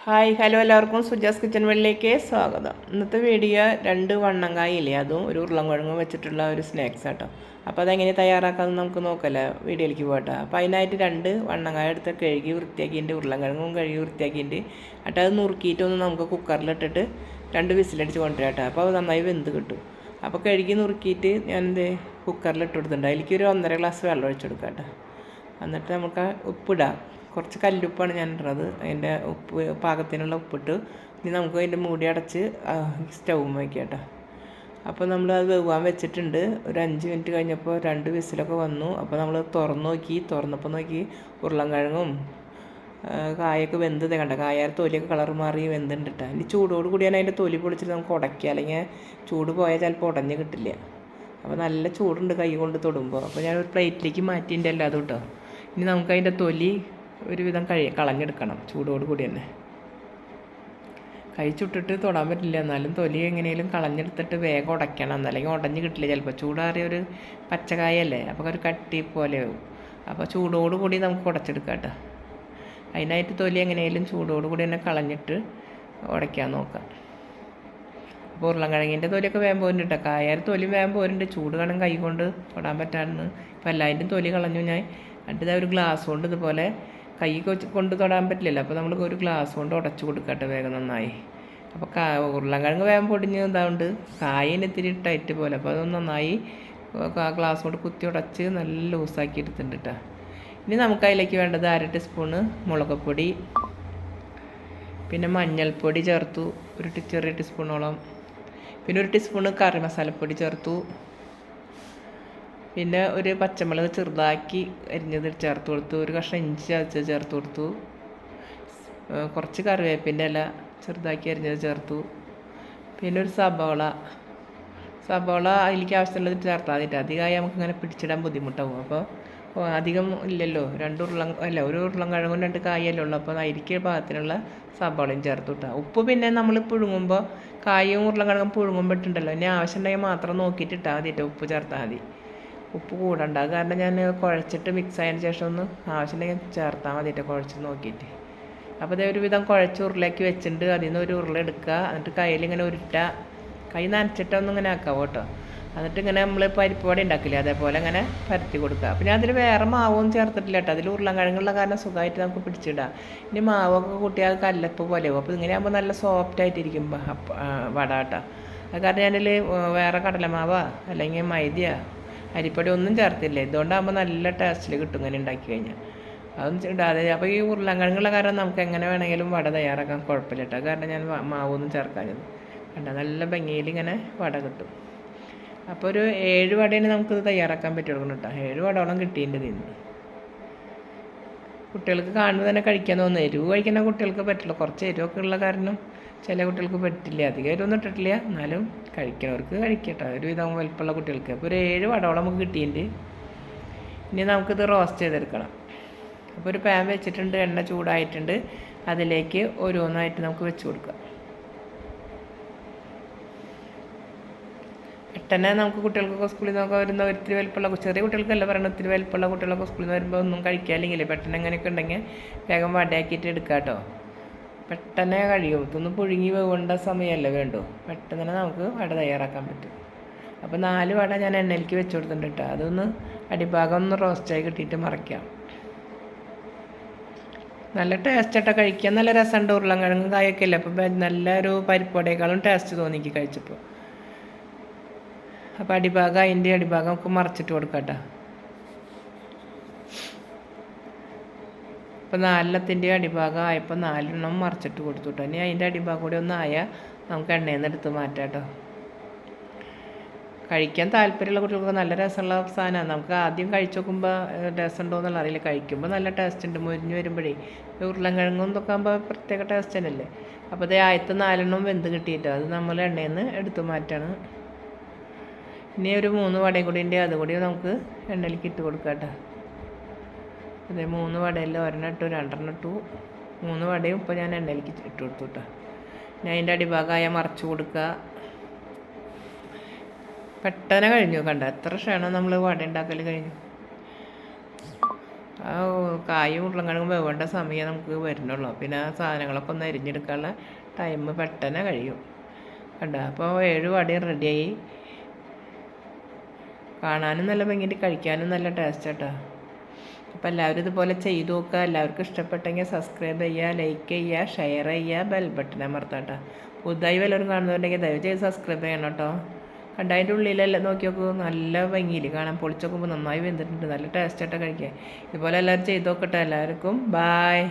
Hi hello എല്ലാവർക്കും Suja's kitchen വേൾഡിലേക്ക് സ്വാഗതം. ഇന്നത്തെ വീഡിയോ 2 വണ്ണങ്കായില്ലേ, അതും ഒരു ഉരുളൻകിഴങ്ങും വെച്ചിട്ടുള്ള ഒരു സ്നാക്സ് ആട്ടോ. അപ്പോൾ അതെങ്ങനെ തയ്യാറാക്കാമെന്ന് നമുക്ക് നോക്കല്ലേ, വീഡിയോയിലേക്ക് പോകട്ടെ. അപ്പോൾ അതിനായിട്ട് 2 വണ്ണങ്കായ എടുത്ത് കഴുകി വൃത്തിയാക്കിയിട്ട് ഉരുളൻകിഴങ്ങും കഴുകി വൃത്തിയാക്കിയിട്ട് എന്നിട്ട് അത് നുറുക്കിയിട്ടൊന്ന് നമുക്ക് കുക്കറിലിട്ടിട്ട് 2 വിസിലടിച്ച് കൊണ്ടുവരാം കേട്ടോ. അപ്പോൾ അത് നന്നായി വെന്ത് കിട്ടും. അപ്പോൾ കഴുകി നുറുക്കിയിട്ട് ഞാനെന്ത് കുക്കറിലിട്ട് കൊടുത്തിട്ടുണ്ട്. അതിലേക്ക് ഒരു 1.5 ഗ്ലാസ് വെള്ളം ഒഴിച്ച് കൊടുക്കാം കേട്ടോ. എന്നിട്ട് നമുക്ക് ഉപ്പിടാം. കുറച്ച് കല്ലുപ്പാണ് ഞാൻ ഇടുന്നത്. അതിൻ്റെ ഉപ്പ് പാകത്തിനുള്ള ഉപ്പിട്ട് ഇനി നമുക്ക് അതിൻ്റെ മൂടി അടച്ച് സ്റ്റൗവും വയ്ക്കാം കേട്ടോ. അപ്പോൾ നമ്മൾ അത് വേവാൻ വെച്ചിട്ടുണ്ട്. ഒരു 5 മിനിറ്റ് കഴിഞ്ഞപ്പോൾ 2 വിസിലൊക്കെ വന്നു. അപ്പോൾ നമ്മൾ തുറന്നപ്പോൾ നോക്കി ഉരുളൻകിഴങ്ങും കായൊക്കെ വെന്ത് കണ്ട കായ തൊലിയൊക്കെ കളർ മാറി വെന്തുണ്ട് കേട്ടോ. ഇനി ചൂടോട് കൂടി ഞാൻ അതിൻ്റെ തൊലി പൊളിച്ചിട്ട് നമുക്ക് ഉടയ്ക്കുക, അല്ലെങ്കിൽ ചൂട് പോയാൽ ചിലപ്പോൾ ഉടഞ്ഞ് കിട്ടില്ല. അപ്പോൾ നല്ല ചൂടുണ്ട് കൈ കൊണ്ട് തൊടുമ്പോൾ. അപ്പോൾ ഞാൻ ഒരു പ്ലേറ്റിലേക്ക് മാറ്റിൻ്റെ അല്ലാതെ കേട്ടോ. ഇനി നമുക്കതിൻ്റെ തൊലി ഒരുവിധം കളഞ്ഞെടുക്കണം ചൂടോട് കൂടി തന്നെ. കൈ ചുട്ടിട്ട് തൊടാൻ പറ്റില്ല, എന്നാലും തൊലി എങ്ങനെയും കളഞ്ഞെടുത്തിട്ട് വേഗം ഉടയ്ക്കണം, എന്നല്ലെങ്കിൽ ഉടഞ്ഞ് കിട്ടില്ല. ചിലപ്പോൾ ചൂടാറിയ ഒരു പച്ചക്കായല്ലേ, അപ്പോൾ ഒരു കട്ടി പോലെയാവും. അപ്പോൾ ചൂടോട് കൂടി നമുക്ക് ഉടച്ചെടുക്കാം കേട്ടോ. അതിനായിട്ട് തൊലി എങ്ങനെയും ചൂടോട് കൂടി തന്നെ കളഞ്ഞിട്ട് ഉടയ്ക്കാൻ നോക്കാം. അപ്പോൾ ഉരുളൻകിഴങ്ങിൻ്റെ തൊലിയൊക്കെ വേഗം പോരുന്നുണ്ട് കേട്ടോ. കായാർ തൊലി വേഗം പോരുന്നുണ്ട്. ചൂട് കാണും കൈ കൊണ്ട് തൊടാൻ പറ്റാണ്ട്. ഇപ്പോൾ എല്ലാവരുടെയും തൊലി കളഞ്ഞു ഞാൻ. എന്നിട്ട് ഒരു ഗ്ലാസ് കൊണ്ട് ഇതുപോലെ കൈ കൊണ്ട് തൊടാൻ പറ്റില്ലല്ലോ, അപ്പോൾ നമ്മൾ ഒരു ഗ്ലാസ് കൊണ്ട് ഉടച്ച് കൊടുക്കട്ടെ വേഗം നന്നായി. അപ്പോൾ ഉരുളൻകിഴങ്ങ് വേഗം പൊടിഞ്ഞ് ഇതാവുണ്ട്, കായന് ഇത്തിരി ടൈറ്റ് പോലെ. അപ്പോൾ അതൊന്ന് നന്നായി ഗ്ലാസ് കൊണ്ട് കുത്തി ഉടച്ച് നല്ല ലൂസാക്കി എടുത്തിട്ടുണ്ട് കേട്ടോ. ഇനി നമുക്ക് അതിലേക്ക് വേണ്ടത് 1/2 ടീസ്പൂണ് മുളകുപ്പൊടി, പിന്നെ മഞ്ഞൾപ്പൊടി ചേർത്തു ഒരു ചെറിയ ടീസ്പൂണോളം, പിന്നെ 1 ടീസ്പൂണ് കറി മസാലപ്പൊടി ചേർത്തു, പിന്നെ ഒരു പച്ചമുളക് ചെറുതാക്കി അരിഞ്ഞത് ചേർത്ത് കൊടുത്തു, ഒരു കഷ്ണം ഇഞ്ചി ചതച്ചത് ചേർത്ത് കൊടുത്തു, കുറച്ച് കറിവേപ്പിൻ്റെ ഇല ചെറുതാക്കി അരിഞ്ഞത് ചേർത്തു, പിന്നെ ഒരു സബോള അതിലേക്ക് ആവശ്യമുള്ളത് ചേർത്താൽ മതിട്ട്. അധികമായി നമുക്കിങ്ങനെ പിടിച്ചിടാൻ ബുദ്ധിമുട്ടാവും. അപ്പോൾ അധികം ഇല്ലല്ലോ, ഒരു ഉരുളൻകിഴങ്ങും 2 കായല്ലേ ഉള്ളൂ. അപ്പോൾ അരിക്ക് പാകത്തിനുള്ള സബോളയും ചേർത്ത് കിട്ടുക. ഉപ്പ് പിന്നെ നമ്മൾ പുഴുങ്ങുമ്പോൾ കായും ഉരുളൻകിഴങ്ങും പുഴുങ്ങുമ്പോൾ ഇട്ടുണ്ടല്ലോ, ഇനി ആവശ്യമുണ്ടെങ്കിൽ മാത്രം നോക്കിയിട്ട് ഇട്ടാൽ മതിട്ടോ, ഉപ്പ് ചേർത്താൽ മതി. ഉപ്പ് കൂടണ്ട, കാരണം ഞാൻ കുഴച്ചിട്ട് മിക്സ് ആയതിന് ശേഷം ഒന്ന് ആവശ്യമുണ്ടെങ്കിൽ ചേർത്താൽ മതിയിട്ട് കുഴച്ച് നോക്കിയിട്ട്. അപ്പോൾ അതേ ഒരുവിധം കുഴച്ച് ഉരുളയാക്കി വെച്ചിട്ടുണ്ട്. അതിൽ നിന്ന് ഒരു ഉരുള എടുക്കുക, എന്നിട്ട് കയ്യിലിങ്ങനെ ഉരുട്ടുക, കൈ നനച്ചിട്ടൊന്നും ഇങ്ങനെ ആക്കാം കേട്ടോ. എന്നിട്ട് ഇങ്ങനെ നമ്മൾ പരിപ്പ് വട ഉണ്ടാക്കില്ലേ, അതേപോലെ ഇങ്ങനെ പരത്തി കൊടുക്കുക. അപ്പോൾ ഞാൻ അതിൽ വേറെ മാവൊന്നും ചേർത്തിട്ടില്ല കേട്ടോ. അതിൽ ഉരുളൻകിഴങ്ങുള്ള കാരണം സുഖമായിട്ട് നമുക്ക് പിടിച്ചിടാം. ഇനി മാവൊക്കെ കൂട്ടിയാൽ കല്ലപ്പ് പോലെയാവും. അപ്പോൾ ഇങ്ങനെ ആകുമ്പോൾ നല്ല സോഫ്റ്റായിട്ടിരിക്കും വട കേട്ടോ. അത് കാരണം ഞാനതിൽ വേറെ കടലമാവോ അല്ലെങ്കിൽ മൈദയോ അരിപ്പൊടി ഒന്നും ചേർത്തില്ല. ഇതുകൊണ്ടാകുമ്പോൾ നല്ല ടേസ്റ്റിൽ കിട്ടും ഇങ്ങനെ ഉണ്ടാക്കി കഴിഞ്ഞാൽ. അതൊന്നും ഇടാതെ. അപ്പോൾ ഈ ഉരുളൻകിഴങ്ങുള്ള കാരണം നമുക്ക് എങ്ങനെ വേണമെങ്കിലും വട തയ്യാറാക്കാൻ കുഴപ്പമില്ല കേട്ടോ. കാരണം ഞാൻ മാവൊന്നും ചേർക്കാഞ്ഞത് കണ്ട നല്ല ഭംഗിയിൽ ഇങ്ങനെ വട കിട്ടും. അപ്പോൾ ഒരു 7 വടയാണ് നമുക്കിത് തയ്യാറാക്കാൻ പറ്റുള്ളൂ കേട്ടോ. 7 വടയോളം കിട്ടിയിട്ടുണ്ട് ഇന്ന്. കുട്ടികൾക്ക് കാണുമ്പോൾ തന്നെ കഴിക്കാൻ തോന്നുന്നു. എരിവ് കഴിക്കുന്ന കുട്ടികൾക്ക് പറ്റില്ല, കുറച്ച് എരിവൊക്കെ ഉള്ള കാരണം ചില കുട്ടികൾക്ക് പറ്റില്ല. അധികം എരിവൊന്നും ഇട്ടിട്ടില്ല, എന്നാലും കഴിക്കണവർക്ക് കഴിക്കട്ടോ, ഒരുവിധം വലുപ്പമുള്ള കുട്ടികൾക്ക്. അപ്പോൾ ഒരു 7 വടയോളം നമുക്ക് കിട്ടിയിട്ടുണ്ട്. ഇനി നമുക്കിത് റോസ്റ്റ് ചെയ്തെടുക്കണം. അപ്പോൾ ഒരു പാൻ വെച്ചിട്ടുണ്ട്, എണ്ണ ചൂടായിട്ടുണ്ട്. അതിലേക്ക് ഓരോന്നായിട്ട് നമുക്ക് വെച്ച് കൊടുക്കാം. പെട്ടെന്ന് നമുക്ക് കുട്ടികൾക്കൊക്കെ സ്കൂളിൽ നിന്നൊക്കെ വരുന്ന ഒത്തിരി വലുപ്പമുള്ള ചെറിയ കുട്ടികൾക്കല്ല പറയണം, ഒത്തിരി വലുപ്പമുള്ള കുട്ടികളൊക്കെ സ്കൂളിൽ നിന്ന് വരുമ്പോൾ ഒന്നും കഴിക്കുക, അല്ലെങ്കിൽ പെട്ടെന്ന് എങ്ങനെയൊക്കെ ഉണ്ടെങ്കിൽ വേഗം വടയാക്കിയിട്ട് എടുക്കാം കേട്ടോ. പെട്ടെന്ന് കഴിയും. ഇതൊന്നും പുഴുങ്ങി വേവേണ്ട സമയമല്ല വേണ്ടു, പെട്ടെന്ന് തന്നെ നമുക്ക് വട തയ്യാറാക്കാൻ പറ്റും. അപ്പോൾ 4 വട ഞാൻ എണ്ണയിലേക്ക് വെച്ച് കൊടുത്തിട്ടുണ്ട് കേട്ടോ. അതൊന്ന് അടിഭാഗം ഒന്ന് റോസ്റ്റായി കിട്ടിയിട്ട് മറയ്ക്കാം. നല്ല ടേസ്റ്റ് ആട്ടോ, കഴിക്കാൻ നല്ല രസമുണ്ട്. ഉരുളൻകിഴങ്ങും കായൊക്കെ അല്ലേ, അപ്പോൾ നല്ലൊരു പരിപ്പുവടയേക്കാളും ടേസ്റ്റ് തോന്നിക്ക് കഴിച്ചപ്പോൾ. അപ്പോൾ അതിൻ്റെ അടിഭാഗം നമുക്ക് മറച്ചിട്ട് കൊടുക്കാം കേട്ടോ. അപ്പോൾ 4 അടിഭാഗം ആയപ്പോൾ 4 മറിച്ചിട്ട് കൊടുത്തു കേട്ടോ. ഇനി അതിൻ്റെ അടിഭാഗം കൂടി ഒന്നായാൽ നമുക്ക് എണ്ണയിൽ നിന്ന് എടുത്ത് മാറ്റാം കേട്ടോ. കഴിക്കാൻ താല്പര്യമുള്ള കുട്ടികൾക്ക് നല്ല രസമുള്ള സാധനമാണ്. നമുക്ക് ആദ്യം കഴിച്ച് നോക്കുമ്പോൾ രസം ഉണ്ടോ എന്നുള്ള അറിയില്ല, കഴിക്കുമ്പോൾ നല്ല ടേസ്റ്റ് ഉണ്ട്. മുരിഞ്ഞ് വരുമ്പോഴേ ഉരുളൻകിഴങ്ങും ഇതൊക്കെ ആകുമ്പോൾ പ്രത്യേക ടേസ്റ്റ് തന്നെയല്ലേ. അപ്പോൾ അതേ ആദ്യത്തെ 4 വെന്ത് കിട്ടിയിട്ടോ, അത് നമ്മൾ എണ്ണയിൽ നിന്ന് എടുത്ത് മാറ്റാണ്. ഇനി ഒരു 3 വടയും കൂടി ഉണ്ട്, അതുകൂടി നമുക്ക് എണ്ണയിലേക്ക് ഇട്ട് കൊടുക്കാം കേട്ടോ. അതെ 3 വടയിൽ 1 ഇട്ടു, 2 ഇട്ടു, 3 വടയും ഇപ്പോൾ ഞാൻ എണ്ണയിലേക്ക് ഇട്ട് കൊടുത്തു കേട്ടോ. ഞാൻ അതിൻ്റെ അടിഭാഗമായ മറച്ച് കൊടുക്കുക. പെട്ടെന്ന് കഴിഞ്ഞു കണ്ട, എത്ര ക്ഷണം നമ്മൾ വട ഉണ്ടാക്കൽ കഴിഞ്ഞു. ആ കായും ഉരുളക്കിഴങ്ങും വേവേണ്ട സമയം നമുക്ക് വരുന്നുള്ളൂ. പിന്നെ ആ സാധനങ്ങളൊക്കെ ഒന്ന് അരിഞ്ഞെടുക്കാനുള്ള ടൈം പെട്ടെന്ന് കഴിയും. കണ്ട അപ്പോൾ 7 വടയും റെഡിയായി. കാണാനും നല്ല ഭംഗിയുണ്ട്, കഴിക്കാനും നല്ല ടേസ്റ്റ് കേട്ടോ. അപ്പോൾ എല്ലാവരും ഇതുപോലെ ചെയ്ത് നോക്കുക. എല്ലാവർക്കും ഇഷ്ടപ്പെട്ടെങ്കിൽ സബ്സ്ക്രൈബ് ചെയ്യുക, ലൈക്ക് ചെയ്യുക, ഷെയർ ചെയ്യുക, ബെൽ ബട്ടൺ അമർത്താം കേട്ടോ. പുതുതായി വല്ലവരും കാണുന്നുണ്ടെങ്കിൽ ദയവ് ചെയ്ത് സബ്സ്ക്രൈബ് ചെയ്യണം കേട്ടോ. കണ്ട അതിൻ്റെ ഉള്ളിലെല്ലാം നോക്കി നോക്കൂ, നല്ല ഭംഗിയിൽ കാണാൻ. പൊളിച്ച് നോക്കുമ്പോൾ നന്നായി വെന്തിട്ടുണ്ട്, നല്ല ടേസ്റ്റായിട്ട് കഴിക്കാൻ. ഇതുപോലെ എല്ലാവരും ചെയ്ത് നോക്കട്ടെ. എല്ലാവർക്കും ബായ്.